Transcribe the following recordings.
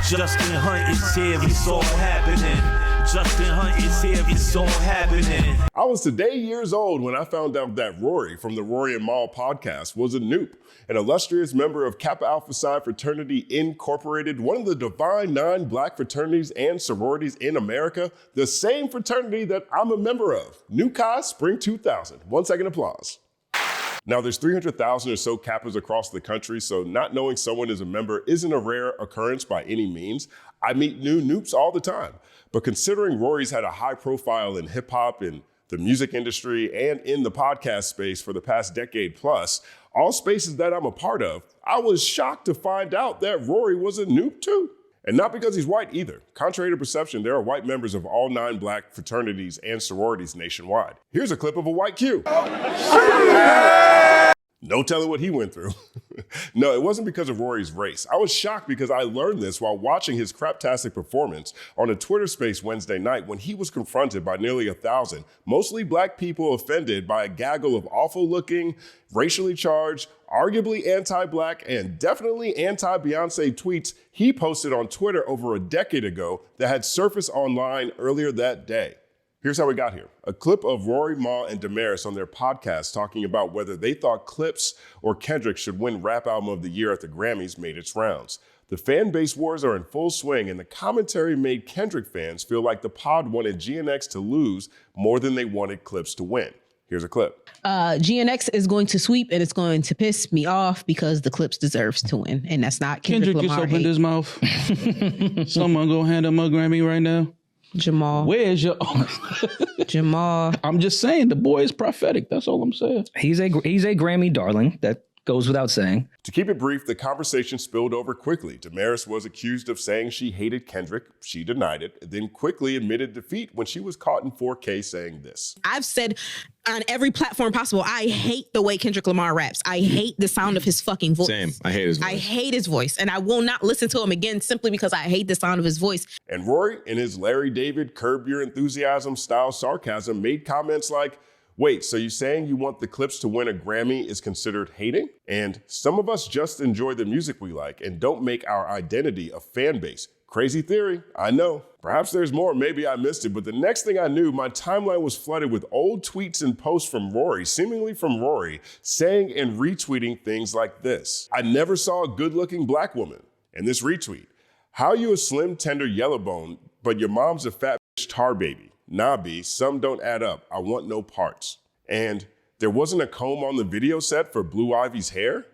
Justin Hunt is here, it's all happening. Justin Hunt is here, it's all happening. I was today years old when I found out that Rory from the Rory and Mal podcast was a Noop, an illustrious member of Kappa Alpha Psi Fraternity Incorporated, one of the divine 9 black fraternities and sororities in America, the same fraternity that I'm a member of. Nu Chi, Spring 2000. 1 second applause. Now, there's 300,000 or so Kappas across the country, so not knowing someone is a member isn't a rare occurrence by any means. I meet new Noops all the time. But considering Rory's had a high profile in hip hop, in the music industry, and in the podcast space for the past decade plus, all spaces that I'm a part of, I was shocked to find out that Rory was a Noop too. And not because he's white either. Contrary to perception, there are white members of all 9 black fraternities and sororities nationwide. Here's a clip of a white Q. No telling what he went through. No, it wasn't because of Rory's race. I was shocked because I learned this while watching his craptastic performance on a Twitter space Wednesday night when he was confronted by nearly 1,000, mostly black people offended by a gaggle of awful-looking, racially charged, arguably anti-black, and definitely anti-Beyonce tweets he posted on Twitter over a decade ago that had surfaced online earlier that day. Here's how we got here. A clip of Rory, Mal, and Damaris on their podcast talking about whether they thought Clips or Kendrick should win Rap Album of the Year at the Grammys made its rounds. The fan base wars are in full swing, and the commentary made Kendrick fans feel like the pod wanted GNX to lose more than they wanted Clips to win. Here's a clip. GNX is going to sweep, and it's going to piss me off because the Clips deserves to win, and that's not Kendrick Lamar just opened his mouth. Someone go hand him a Grammy right now. Jamal. Where's your Jamal? I'm just saying the boy is prophetic. That's all I'm saying. He's a Grammy darling. That goes without saying. To keep it brief, the conversation spilled over quickly. Damaris was accused of saying she hated Kendrick. She denied it, then quickly admitted defeat when she was caught in 4K saying this. I've said on every platform possible, I hate the way Kendrick Lamar raps. I hate the sound of his fucking voice. Same. I hate his voice. I hate his voice. And I will not listen to him again simply because I hate the sound of his voice. And Rory, in his Larry David, Curb Your Enthusiasm style sarcasm, made comments like, wait, so you saying you want the Clips to win a Grammy is considered hating? And some of us just enjoy the music we like and don't make our identity a fan base. Crazy theory, I know. Perhaps there's more, maybe I missed it, but the next thing I knew, my timeline was flooded with old tweets and posts from Rory, seemingly from Rory, saying and retweeting things like this. I never saw a good-looking black woman. And this retweet, how you a slim, tender yellow bone, but your mom's a fat bitch tar baby. Nah, B, some don't add up. I want no parts. And there wasn't a comb on the video set for Blue Ivy's hair?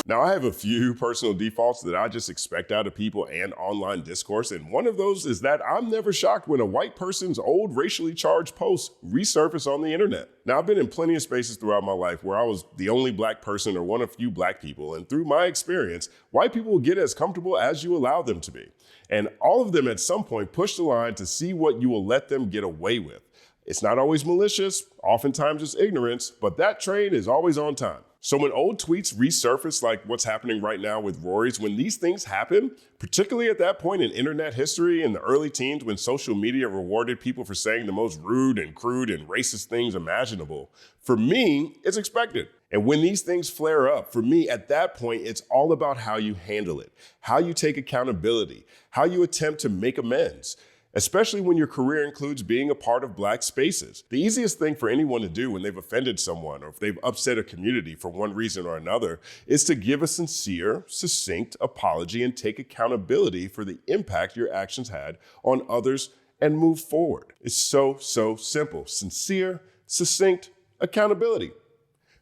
Now, I have a few personal defaults that I just expect out of people and online discourse, and one of those is that I'm never shocked when a white person's old racially charged posts resurface on the internet. Now, I've been in plenty of spaces throughout my life where I was the only black person or one of few black people, and through my experience, white people will get as comfortable as you allow them to be. And all of them at some point push the line to see what you will let them get away with. It's not always malicious, oftentimes it's ignorance, but that train is always on time. So when old tweets resurface like what's happening right now with Rory's, when these things happen, particularly at that point in internet history in the early teens when social media rewarded people for saying the most rude and crude and racist things imaginable, for me, it's expected. And when these things flare up, for me, at that point, it's all about how you handle it, how you take accountability, how you attempt to make amends, especially when your career includes being a part of black spaces. The easiest thing for anyone to do when they've offended someone or if they've upset a community for one reason or another is to give a sincere, succinct apology and take accountability for the impact your actions had on others and move forward. It's so simple. Sincere, succinct accountability.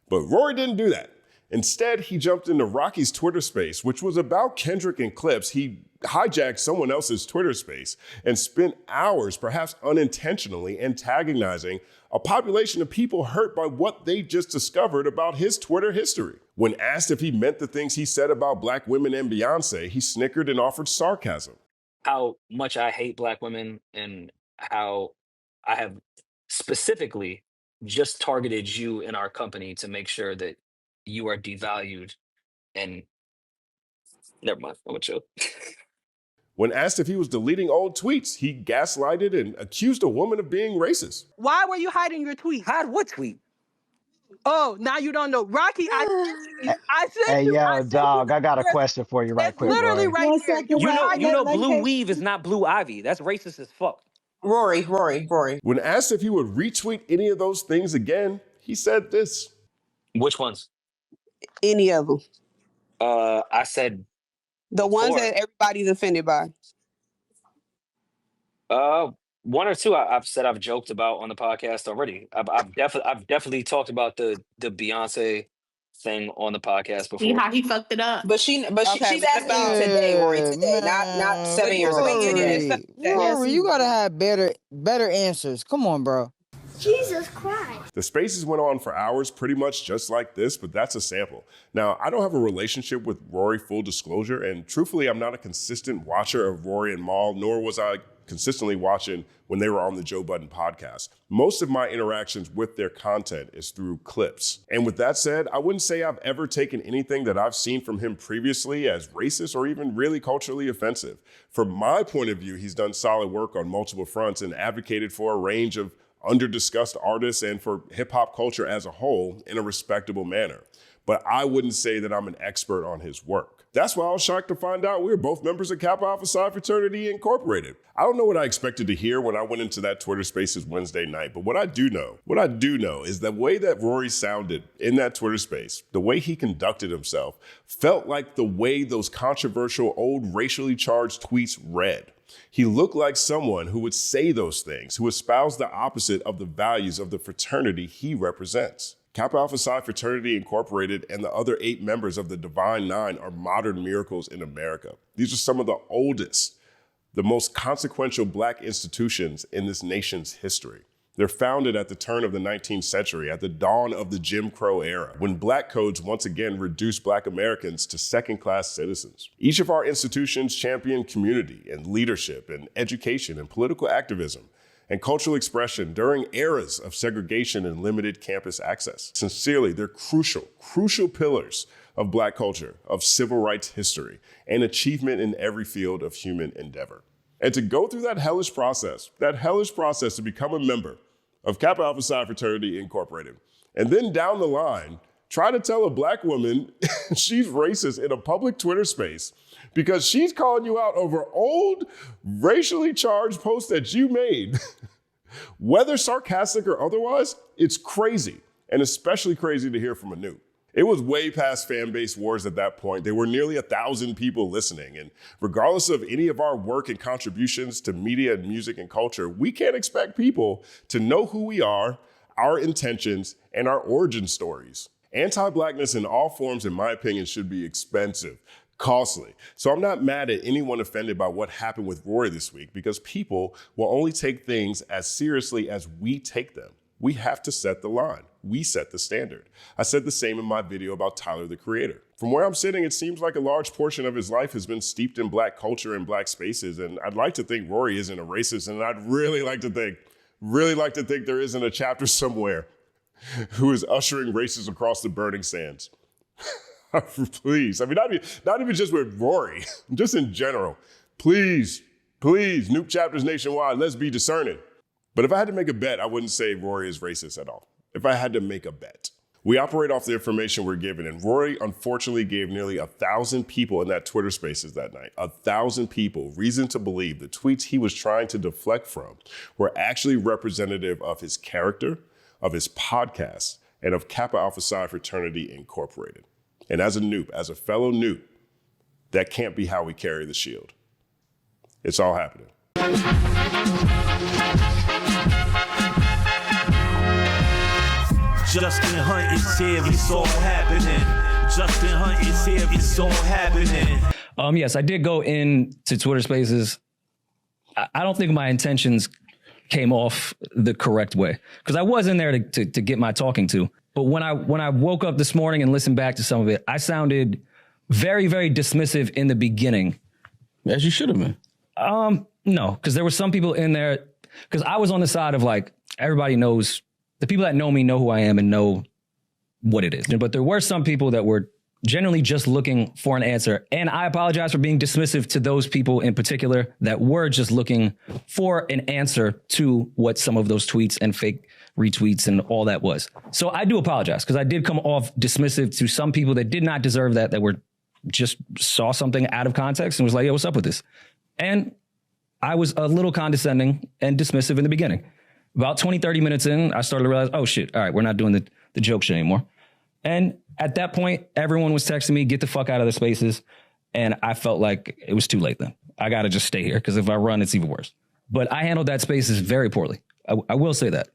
But Rory didn't do that. Instead, he jumped into Rocky's Twitter space, which was about Kendrick and Clips. He hijacked someone else's Twitter space and spent hours, perhaps unintentionally, antagonizing a population of people hurt by what they just discovered about his Twitter history. When asked if he meant the things he said about black women and Beyonce, he snickered and offered sarcasm. How much I hate black women and how I have specifically just targeted you in our company to make sure that you are devalued and never mind, I'm gonna chill. When asked if he was deleting old tweets, he gaslighted and accused a woman of being racist. Why were you hiding your tweet? Hide what tweet? Oh, now you don't know. Rocky, I sent Hey, you. yo, dog, I got a question for you right It's quick, literally Rory. right One there. second, You know, let blue Casey. weave is not blue ivy. That's racist as fuck. Rory. When asked if he would retweet any of those things again, he said this. Which ones? Any of them. I said The ones before. that everybody's offended by. One or two I've said I've joked about on the podcast already. I've definitely talked about the Beyonce thing on the podcast See before. how he fucked it up. But she's what asking you today, Rory, today, not 7 years ago. Today. Rory, you gotta have better answers. Come on, bro. Jesus Christ. The spaces went on for hours, pretty much just like this, but that's a sample. Now, I don't have a relationship with Rory, full disclosure, and truthfully, I'm not a consistent watcher of Rory and Mal, nor was I consistently watching when they were on the Joe Budden podcast. Most of my interactions with their content is through clips. And with that said, I wouldn't say I've ever taken anything that I've seen from him previously as racist or even really culturally offensive. From my point of view, he's done solid work on multiple fronts and advocated for a range of under-discussed artists and for hip-hop culture as a whole in a respectable manner. But I wouldn't say that I'm an expert on his work. That's why I was shocked to find out we were both members of Kappa Alpha Psi Fraternity Incorporated. I don't know what I expected to hear when I went into that Twitter Spaces Wednesday night, but what I do know is the way that Rory sounded in that Twitter space, the way he conducted himself, felt like the way those controversial old racially charged tweets read. He looked like someone who would say those things, who espoused the opposite of the values of the fraternity he represents. Kappa Alpha Psi Fraternity Incorporated and the other 8 members of the Divine Nine are modern miracles in America. These are some of the oldest, the most consequential Black institutions in this nation's history. They're founded at the turn of the 19th century, at the dawn of the Jim Crow era, when Black codes once again reduced Black Americans to second-class citizens. Each of our institutions champion community and leadership and education and political activism and cultural expression during eras of segregation and limited campus access. Sincerely, they're crucial pillars of Black culture, of civil rights history, and achievement in every field of human endeavor. And to go through that hellish process to become a member of Kappa Alpha Psi Fraternity Incorporated, and then down the line, try to tell a Black woman she's racist in a public Twitter space because she's calling you out over old racially charged posts that you made, whether sarcastic or otherwise, it's crazy, and especially crazy to hear from a noob. It was way past fan-based wars at that point. There were nearly 1,000 people listening, and regardless of any of our work and contributions to media and music and culture, we can't expect people to know who we are, our intentions, and our origin stories. Anti-Blackness in all forms, in my opinion, should be expensive, costly. So I'm not mad at anyone offended by what happened with Rory this week because people will only take things as seriously as we take them. We have to set the line. We set the standard. I said the same in my video about Tyler, the Creator. From where I'm sitting, it seems like a large portion of his life has been steeped in Black culture and Black spaces. And I'd like to think Rory isn't a racist. And I'd really like to think there isn't a chapter somewhere who is ushering races across the burning sands. Please. I mean, not even just with Rory, just in general. Please, nuke chapters nationwide. Let's be discerning. But if I had to make a bet, I wouldn't say Rory is racist at all. If I had to make a bet. We operate off the information we're given, and Rory unfortunately gave nearly 1,000 people in that Twitter Spaces that night, 1,000 people, reason to believe the tweets he was trying to deflect from were actually representative of his character, of his podcast, and of Kappa Alpha Psi Fraternity Incorporated. And as a noob, as a fellow noob, that can't be how we carry the shield. It's all happening. Justin Hunt is here, it's all happening. Justin Hunt is here, it's all happening. Yes, I did go into Twitter Spaces. I don't think my intentions came off the correct way because I was in there to get my talking to. But when I woke up this morning and listened back to some of it, I sounded very, very dismissive in the beginning. As you should have been. No, because there were some people in there, because I was on the side of like, everybody knows, the people that know me know who I am and know what it is. But there were some people that were generally just looking for an answer. And I apologize for being dismissive to those people in particular that were just looking for an answer to what some of those tweets and fake retweets and all that was. So I do apologize because I did come off dismissive to some people that did not deserve that were just saw something out of context and was like, yo, what's up with this? And I was a little condescending and dismissive in the beginning. About 20, 30 minutes in, I started to realize, oh shit, all right, we're not doing the joke shit anymore. And at that point, everyone was texting me, get the fuck out of the spaces. And I felt like it was too late then. I got to just stay here because if I run, it's even worse. But I handled that spaces very poorly. I will say that.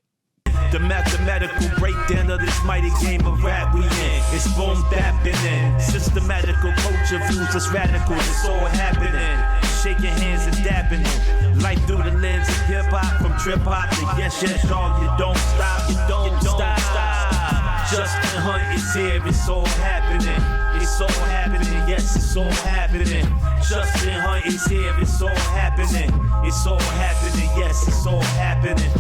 The mathematical breakdown of this mighty game of rap we in. It's boom bapping in. Systematical culture views that's radical. It's all happening. Shaking hands and dapping it. Life through the lens of hip hop. From trip hop to yes, dog. You don't stop. You don't stop. Justin Hunt is here. It's all happening. It's all happening. Yes, it's all happening. Justin Hunt is here. It's all happening. It's all happening. Yes, it's all happening.